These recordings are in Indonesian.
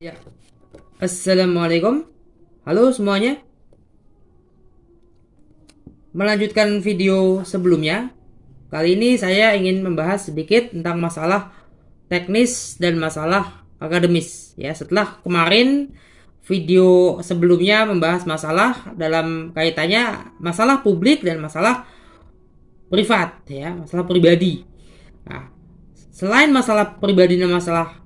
Ya, Assalamualaikum. Halo semuanya. Melanjutkan video sebelumnya. Kali ini saya ingin membahas sedikit tentang masalah teknis dan masalah akademis. Ya, setelah kemarin video sebelumnya membahas masalah dalam kaitannya masalah publik dan masalah privat, ya, masalah pribadi. Nah, selain masalah pribadi dan masalah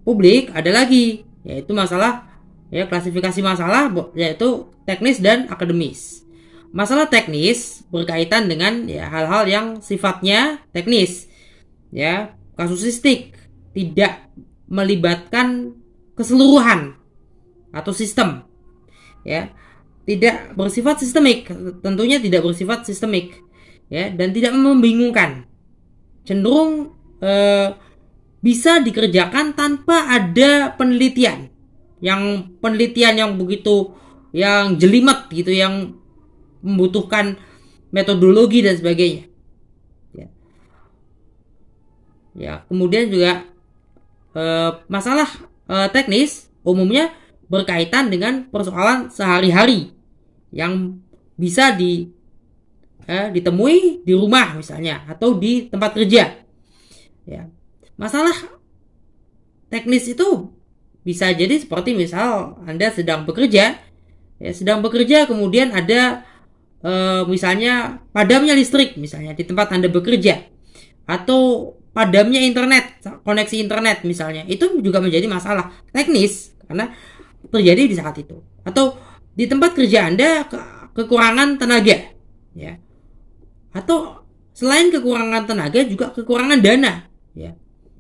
publik, ada lagi yaitu masalah, ya, klasifikasi masalah yaitu teknis dan akademis. Masalah teknis berkaitan dengan, ya, hal-hal yang sifatnya teknis, ya, kasuistik, tidak melibatkan keseluruhan atau sistem, ya, tidak bersifat sistemik, tentunya tidak bersifat sistemik, ya, dan tidak membingungkan, cenderung bisa dikerjakan tanpa ada penelitian yang begitu, yang jelimet gitu, yang membutuhkan metodologi dan sebagainya, ya, ya. Kemudian juga masalah teknis umumnya berkaitan dengan persoalan sehari-hari yang bisa ditemui di rumah misalnya atau di tempat kerja, ya. Masalah teknis itu bisa jadi seperti misal Anda sedang bekerja, ya, kemudian ada misalnya padamnya listrik misalnya di tempat Anda bekerja, atau padamnya internet, koneksi internet misalnya. Itu juga menjadi masalah teknis karena terjadi di saat itu. Atau di tempat kerja Anda kekurangan tenaga, ya. Atau selain kekurangan tenaga juga kekurangan dana, ya.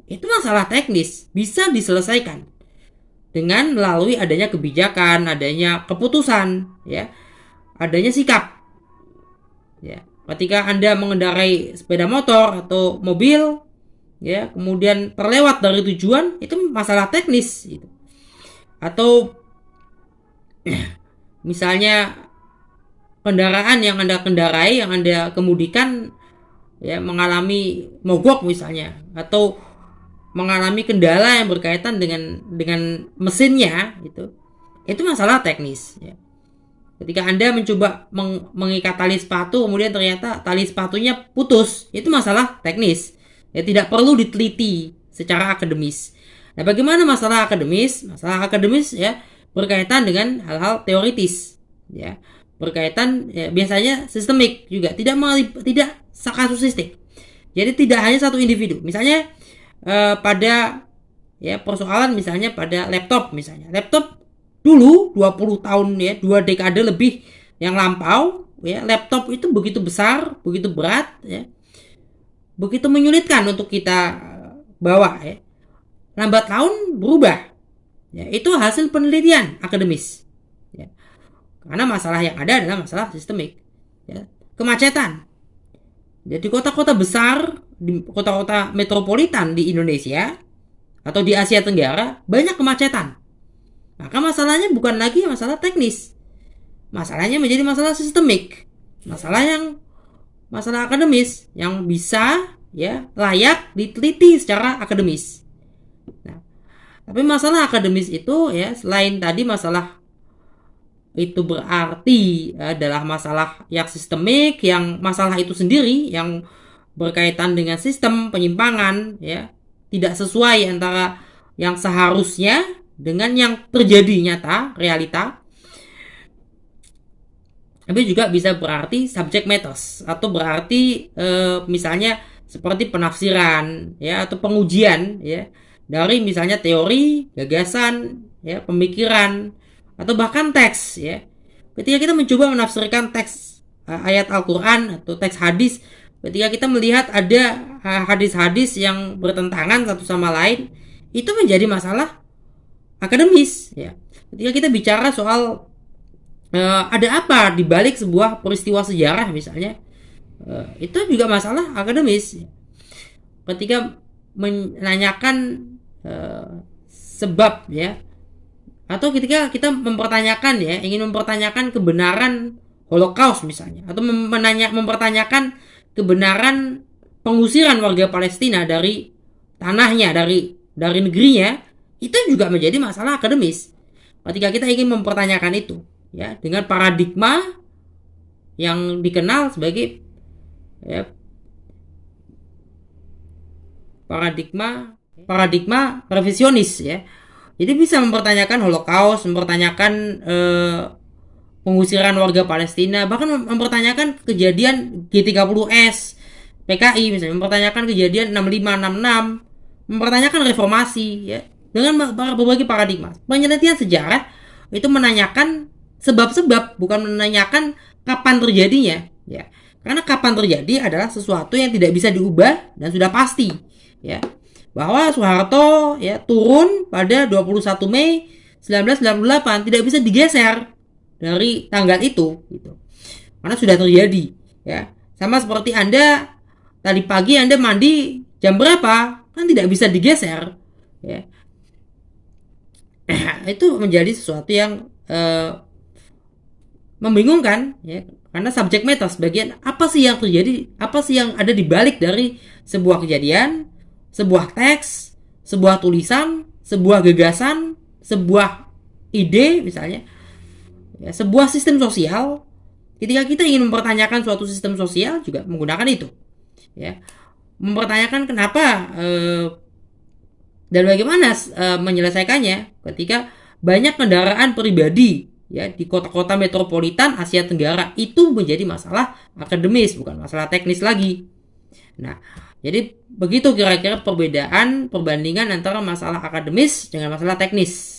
Itu masalah teknis, bisa diselesaikan dengan melalui adanya kebijakan, adanya keputusan, ya, adanya sikap, ya. Ketika Anda mengendarai sepeda motor atau mobil, ya, kemudian terlewat dari tujuan, itu masalah teknis gitu. Atau misalnya kendaraan yang Anda kendarai, yang Anda kemudikan, ya, mengalami mogok misalnya, atau mengalami kendala yang berkaitan dengan mesinnya, itu masalah teknis, ya. Ketika Anda mencoba mengikat tali sepatu, kemudian ternyata tali sepatunya putus, itu masalah teknis, ya, tidak perlu diteliti secara akademis. Nah, bagaimana masalah akademis? Masalah akademis, ya, berkaitan dengan hal-hal teoritis, ya, berkaitan, ya, biasanya sistemik juga, tidak kasuistik. Jadi tidak hanya satu individu. Misalnya pada, ya, persoalan misalnya pada laptop misalnya. Laptop dulu 20 tahun, ya, 2 dekade lebih yang lampau, ya, laptop itu begitu besar, begitu berat, ya, begitu menyulitkan untuk kita bawa, ya. Lambat laun berubah. Ya, itu hasil penelitian akademis, ya. Karena masalah yang ada adalah masalah sistemik, ya. Kemacetan. Jadi kota-kota besar, di kota-kota metropolitan di Indonesia atau di Asia Tenggara banyak kemacetan. Maka masalahnya bukan lagi masalah teknis. Masalahnya menjadi masalah sistemik. Masalah akademis yang bisa, ya, layak diteliti secara akademis. Nah, tapi masalah akademis itu, ya, selain tadi masalah itu berarti adalah masalah yang sistemik, yang masalah itu sendiri yang berkaitan dengan sistem penyimpangan, ya, tidak sesuai antara yang seharusnya dengan yang terjadi nyata, realita. Tapi juga bisa berarti subject matters, atau berarti misalnya seperti penafsiran, ya, atau pengujian, ya, dari misalnya teori, gagasan, ya, pemikiran, atau bahkan teks, ya. Ketika kita mencoba menafsirkan teks ayat Al-Quran atau teks hadis, ketika kita melihat ada hadis-hadis yang bertentangan satu sama lain, itu menjadi masalah akademis, ya. Ketika kita bicara soal ada apa di balik sebuah peristiwa sejarah misalnya, itu juga masalah akademis, ya. Ketika menanyakan sebab, ya, atau ketika kita mempertanyakan, ya, ingin mempertanyakan kebenaran Holocaust misalnya, atau mempertanyakan kebenaran pengusiran warga Palestina dari tanahnya, dari negerinya, itu juga menjadi masalah akademis ketika kita ingin mempertanyakan itu, ya, dengan paradigma yang dikenal sebagai, ya, paradigma revisionis, ya. Jadi bisa mempertanyakan Holocaust, mempertanyakan pengusiran warga Palestina, bahkan mempertanyakan kejadian G30S, PKI misalnya, mempertanyakan kejadian 6566, mempertanyakan reformasi, ya, dengan berbagai paradigma. Penelitian sejarah itu menanyakan sebab-sebab, bukan menanyakan kapan terjadinya, ya. Karena kapan terjadi adalah sesuatu yang tidak bisa diubah dan sudah pasti, ya. Bahwa Soeharto, ya, turun pada 21 Mei 1998 tidak bisa digeser dari tanggal itu, gitu. Karena sudah terjadi, ya. Sama seperti Anda tadi pagi Anda mandi jam berapa, kan tidak bisa digeser, ya. Itu menjadi sesuatu yang membingungkan, ya, karena subject matter, sebagian apa sih yang terjadi, apa sih yang ada di balik dari sebuah kejadian, sebuah teks, sebuah tulisan, sebuah gagasan, sebuah ide misalnya, ya, sebuah sistem sosial. Ketika kita ingin mempertanyakan suatu sistem sosial juga menggunakan itu, ya, mempertanyakan kenapa dan bagaimana menyelesaikannya ketika banyak kendaraan pribadi, ya, di kota-kota metropolitan Asia Tenggara. Itu menjadi masalah akademis, bukan masalah teknis lagi. Nah, jadi begitu kira-kira perbandingan antara masalah akademis dengan masalah teknis.